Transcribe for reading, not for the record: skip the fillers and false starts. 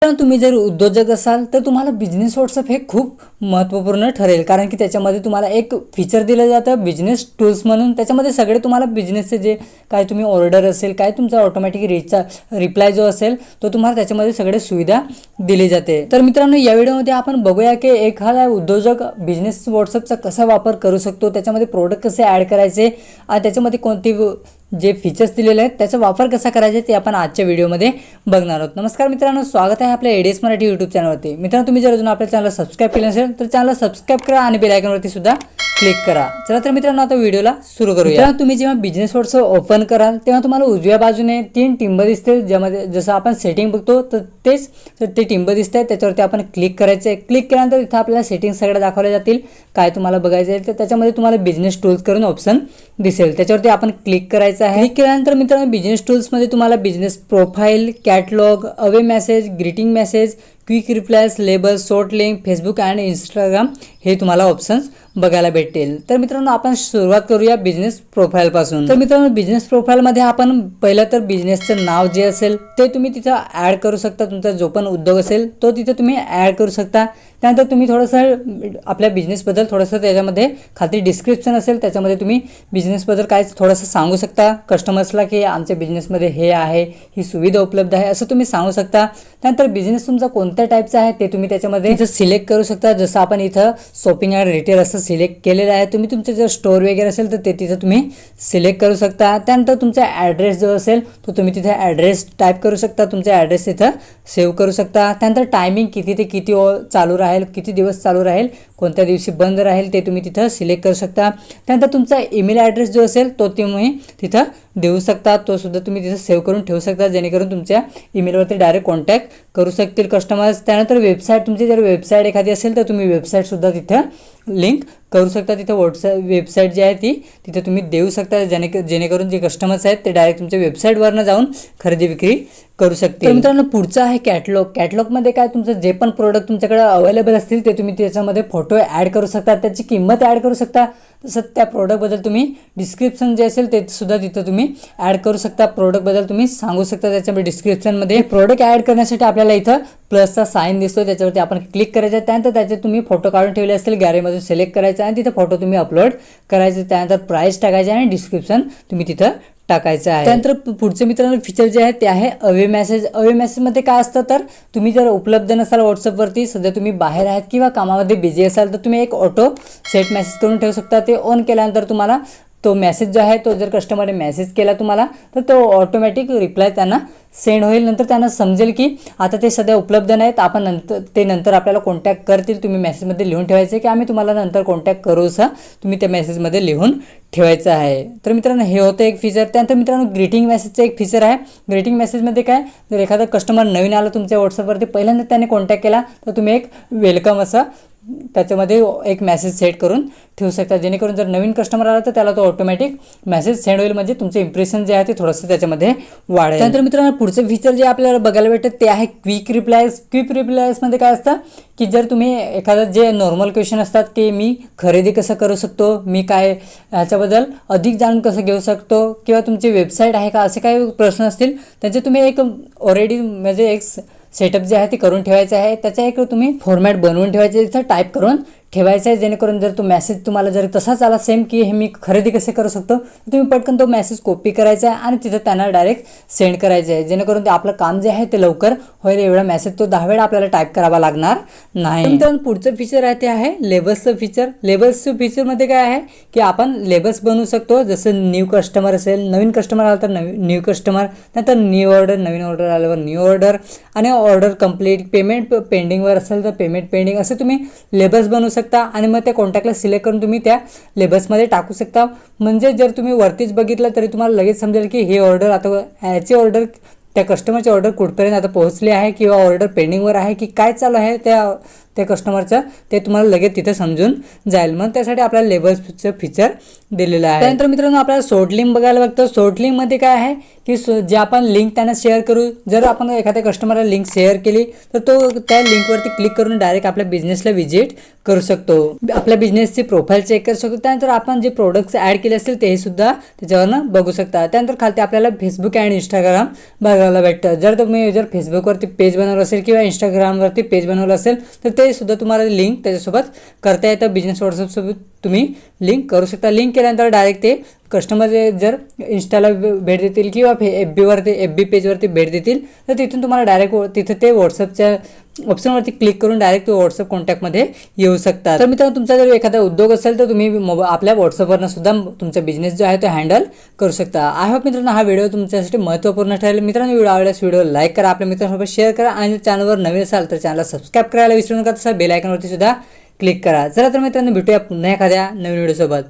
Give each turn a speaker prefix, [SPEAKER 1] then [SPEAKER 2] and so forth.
[SPEAKER 1] तुम्ही जर उद्योजक असाल तर तुम्हाला बिझनेस व्हॉट्सअप हे खूप महत्त्वपूर्ण ठरेल, कारण की त्याच्यामध्ये तुम्हाला एक फीचर दिलं जातं बिझनेस टूल्स म्हणून. त्याच्यामध्ये सगळे तुम्हाला बिझनेसचे जे काय तुम्ही ऑर्डर असेल, काय तुमचा ऑटोमॅटिक रिप्लाय जो असेल तो तुम्हाला त्याच्यामध्ये सगळे सुविधा दिली जाते. तर मित्रांनो, या व्हिडिओमध्ये आपण बघूया की एखादा उद्योजक बिझनेस व्हॉट्सअपचा कसा वापर करू शकतो, त्याच्यामध्ये प्रोडक्ट कसे ॲड करायचे आणि त्याच्यामध्ये कोणती जे फीचर्स दिलेले आहेत त्याचा वापर कसा करायचा ते आपण आजच्या व्हिडिओमध्ये बघणार आहोत. नमस्कार मित्रांनो, स्वागत आहे आपल्या एडीएस मराठी यूट्यूब चॅनलवरती. मित्रांनो, तुम्ही जर अजून आपल्या चॅनलला सबस्क्राईब केलं नसेल तर चॅनलला सबस्क्राईब करा आणि बेल आयकॉनवरती सुद्धा क्लिक करा. चला तर मित्रांनो, आता व्हिडिओला सुरू करूया. मित्रांनो, तुम्ही जेव्हा बिझनेस व्हॉट्सअप ओपन कराल तेव्हा तुम्हाला उजव्या बाजूने 3 टिंब दिसतील, ज्यामध्ये जसं आपण सेटिंग बघतो तर तेच ते टिंब दिसत आहेत. त्याच्यावरती आपण क्लिक करायचं आहे. क्लिक केल्यानंतर इथं आपल्याला सेटिंग सगळ्या दाखवल्या जातील. काय तुम्हाला बघायचं आहे तर त्याच्यामध्ये तुम्हाला बिझनेस टूल्स करून ऑप्शन दिसेल, त्याच्यावरती आपण क्लिक करायचं आहे. क्लिक केल्यानंतर मित्रांनो, बिझनेस टूल्समध्ये तुम्हाला business profile, catalogue, away message, greeting message, quick replies, labels, short link, Facebook and Instagram हे तुम्हाला ऑप्शन्स बघायला भेटेल. तर मित्रांनो, आपण सुरुवात करूया बिझनेस प्रोफाईलपासून. तर मित्रांनो, बिझनेस प्रोफाईलमध्ये आपण पहिलं तर बिझनेसचं नाव जे असेल ते तुम्ही तिथं ॲड करू शकता. तुमचा जो पण उद्योग असेल तो तिथं तुम्ही ॲड करू शकता. त्यानंतर तुम्ही थोडंसं आपल्या बिझनेसबद्दल थोडंसं त्याच्यामध्ये खाली डिस्क्रिप्शन असेल त्याच्यामध्ये तुम्ही बिझनेसबद्दल काय थोडंसं सांगू शकता कस्टमर्सला की आमच्या बिझनेसमध्ये हे आहे, ही सुविधा उपलब्ध आहे, असं तुम्ही सांगू शकता. त्यानंतर बिझनेस तुमचा कोणत्या टाईपचा आहे ते तुम्ही त्याच्यामध्ये इथं सिलेक्ट करू शकता. जसं आपण इथं शॉपिंग अँड रिटेल असं सिलेक्ट केलेलं आहे. तुम्ही तुमचं जर स्टोअर वगैरे असेल तर ते तिथं तुम्ही सिलेक्ट करू शकता. त्यानंतर तुमचा ॲड्रेस जो असेल तो तुम्ही तिथे ॲड्रेस टाईप करू शकता. तुमचा ॲड्रेस तिथं सेव्ह करू शकता. त्यानंतर टायमिंग किती ते किती चालू राहील, किती दिवस चालू राहील, कोणत्या दिवशी बंद राहील ते तुम्ही तिथं सिलेक्ट करू शकता. त्यानंतर तुमचा ईमेल ॲड्रेस जो असेल तो तुम्ही तिथं देऊ शकता. तो सुद्धा तुम्ही तिथं सेव्ह करून ठेवू शकता, जेणेकरून तुमच्या ईमेलवरती डायरेक्ट कॉन्टॅक्ट करू शकतील कस्टमर्स. त्यानंतर वेबसाईट, तुमची जर वेबसाईट एखादी असेल तर तुम्ही वेबसाईटसुद्धा तिथं लिंक करू शकता. तिथं वेबसाईट जी आहे ती तिथे तुम्ही देऊ शकता, जेणेकरून जे कस्टमर्स आहेत ते डायरेक्ट तुमच्या वेबसाईटवरनं जाऊन खरेदी विक्री करू शकते. तर मित्रांनो, पुढचं आहे कॅटलॉग. कॅटलॉगमध्ये काय तुमचं जे पण प्रोडक्ट तुमच्याकडे अवेलेबल असतील ते तुम्ही त्याच्यामध्ये फोटो ॲड करू शकता, त्याची किंमत ॲड करू शकता. तसंच त्या प्रोडक्टबद्दल तुम्ही डिस्क्रिप्शन जे असेल ते सुद्धा तिथं तुम्ही ॲड करू शकता. प्रोडक्टबद्दल तुम्ही सांगू शकता त्याच्यामध्ये डिस्क्रिप्शनमध्ये. प्रोडक्ट ॲड करण्यासाठी आपल्याला इथं प्लसचा साईन दिसतो, त्याच्यावरती आपण क्लिक करायचं. त्यानंतर त्याचे तुम्ही फोटो काढून ठेवले असतील गॅलरीमधून सिलेक्ट करायचं आणि तिथं फोटो तुम्ही अपलोड करायचे. त्यानंतर प्राईस टाकायचे आणि डिस्क्रिप्शन तुम्ही तिथं टाकायचं आहे. त्यानंतर पुढचे मित्रांनो फीचर जे आहे ते आहे अवे मेसेज. अवे मेसेजमध्ये काय असतं तर तुम्ही जर उपलब्ध नसाल व्हॉट्सअपवरती, सध्या तुम्ही बाहेर आहात किंवा कामामध्ये बिझी असाल तर तुम्ही एक ऑटो सेट मेसेज करून ठेवू शकता. ते ऑन केल्यानंतर तुम्हाला तो मेसेज जो आहे तो जर कस्टमरने मेसेज केला तुम्हाला तर तो ऑटोमॅटिक रिप्लाय त्यांना सेंड होईल. नंतर त्यांना समजेल की आता ते सध्या उपलब्ध नाहीत, आपण नंतर आपल्याला कॉन्टॅक्ट करतील. तुम्ही मेसेजमध्ये लिहून ठेवायचे की आम्ही तुम्हाला नंतर कॉन्टॅक्ट करू, असं तुम्ही त्या मेसेजमध्ये लिहून ठेवायचं आहे. तर मित्रांनो, हे होतं एक फीचर. त्यानंतर मित्रांनो, ग्रीटिंग मेसेजचं एक फीचर आहे. ग्रीटिंग मेसेजमध्ये काय, जर एखादा कस्टमर नवीन आला तुमच्या व्हॉट्सअपवरती, पहिल्यांदा त्याने कॉन्टॅक्ट केला तर तुम्ही एक वेलकम असं त्याच्यामध्ये एक मेसेज सेट करून ठेवू शकता, जेणेकरून जर नवीन कस्टमर आला तर त्याला तो ऑटोमॅटिक मेसेज सेंड होईल, म्हणजे तुमचं इम्प्रेशन जे आहे ते थोडंसं त्याच्यामध्ये वाढेल. त्यानंतर मित्रांनो, पुढचं फीचर जे आपल्याला बघायला भेटतं ते आहे क्विक रिप्लायज. क्विक रिप्लायजमध्ये काय असतं की जर तुम्ही एखादं जे नॉर्मल क्वेश्चन असतात की मी खरेदी कसं करू शकतो, मी काय ह्याच्याबद्दल अधिक जाणून कसं घेऊ शकतो, किंवा तुमची वेबसाईट आहे का, असे काही प्रश्न असतील त्याचे तुम्ही एक ऑलरेडी म्हणजे एक सेटअप जे आहे ते करून ठेवायचं आहे. त्याचा एक तुम्ही फॉर्मॅट बनवून ठेवायचं, तिथं टाईप करून ठेवायचं आहे, जेणेकरून जर तो मेसेज तुम्हाला जर तसाच आला सेम की हे मी खरेदी कसे करू शकतो, तुम्ही पटकन तो मेसेज कॉपी करायचा आहे आणि तिथं त्यांना डायरेक्ट सेंड करायचं आहे, जेणेकरून ते आपलं काम जे आहे ते लवकर होईल. एवढा मेसेज तो 10 वेळा आपल्याला टाईप करावा लागणार नाही. तर पुढचं फीचर आहे ते आहे लेबल्सचं फीचर. लेबल्सचं फीचरमध्ये काय आहे की आपण लेबल्स बनवू शकतो. जसं न्यू कस्टमर असेल, नवीन कस्टमर आला तर न्यू कस्टमर, नंतर न्यू ऑर्डर, नवीन ऑर्डर आल्यावर न्यू ऑर्डर, आणि ऑर्डर कंप्लीट, पेमेंट पेंडिंगवर असेल तर पेमेंट पेंडिंग, असे तुम्ही लेबल्स बनवू शकता. आणि मग त्या कॉन्टॅक्टला सिलेक्ट करून तुम्ही त्या लेबल्समध्ये टाकू शकता. म्हणजे जर तुम्ही वरतीच बघितलं तरी तुम्हाला लगेच समजेल की हे ऑर्डर आता ह्याची ऑर्डर, त्या कस्टमरची ऑर्डर कुठपर्यंत आता पोहोचली आहे, किंवा ऑर्डर पेंडिंगवर आहे की काय चालू आहे त्या कस्टमरचं, ते तुम्हाला लगेच तिथे समजून जाईल. मग त्यासाठी आपल्याला लेबल्सचं फीचर दिलेलं आहे. त्यानंतर मित्रांनो, आपल्याला शॉर्ट लिंक बघायला बघतो. शॉर्ट लिंकमध्ये काय आहे की जे आपण लिंक त्यांना शेअर करू, जर आपण एखाद्या कस्टमरला लिंक शेअर केली तर तो त्या लिंकवरती क्लिक करून डायरेक्ट आपल्या बिझनेसला व्हिजिट करू शकतो, आपल्या बिझनेसची प्रोफाईल चेक करू शकतो. त्यानंतर आपण जे प्रोडक्ट्स ॲड केले असतील ते सुद्धा त्याच्यावरनं बघू शकता. त्यानंतर खालती आपल्याला फेसबुक अँड इंस्टाग्राम करायला भेटतं. जर फेसबुकवरती पेज बनवलं असेल किंवा इंस्टाग्रामवरती पेज बनवलं असेल तर ते सुद्धा तुम्हाला लिंक त्याच्यासोबत करता येतं. बिझनेस व्हॉट्सअपसोबत तुम्ही लिंक करू शकता. लिंक केल्यानंतर डायरेक्ट ते कस्टमर जर इंस्टाला भेट देतील किंवा एफ बी पेजवरती भेट देतील तर तिथून तुम्हाला डायरेक्ट तिथं ते व्हॉट्सअपच्या ऑप्शनवरती क्लिक करून डायरेक्ट व्हॉट्सअप कॉन्टॅक्टमध्ये येऊ शकता. तर मित्रांनो, तुमचा जर एखादा उद्योग असेल तर तुम्ही आपल्या व्हॉट्सअपवरनं सुद्धा तुमचा बिझनेस जो आहे तो हँडल करू शकता. आय होप मित्रांनो हा व्हिडिओ तुमच्यासाठी महत्त्वपूर्ण ठरेल. मित्रांनो, व्हिडिओ आवडल्यास व्हिडिओ लाईक करा, आपल्या मित्रांसोबत शेअर करा आणि चॅनलवर नवीन असाल तर चॅनलला सबस्क्राईब करायला विसरू नका. तसं बेल आयकॉनवरती सुद्धा क्लिक करा. चला तर मित्रांनो, भेटूया पुन्हा एखाद्या नवीन व्हिडिओसोबत.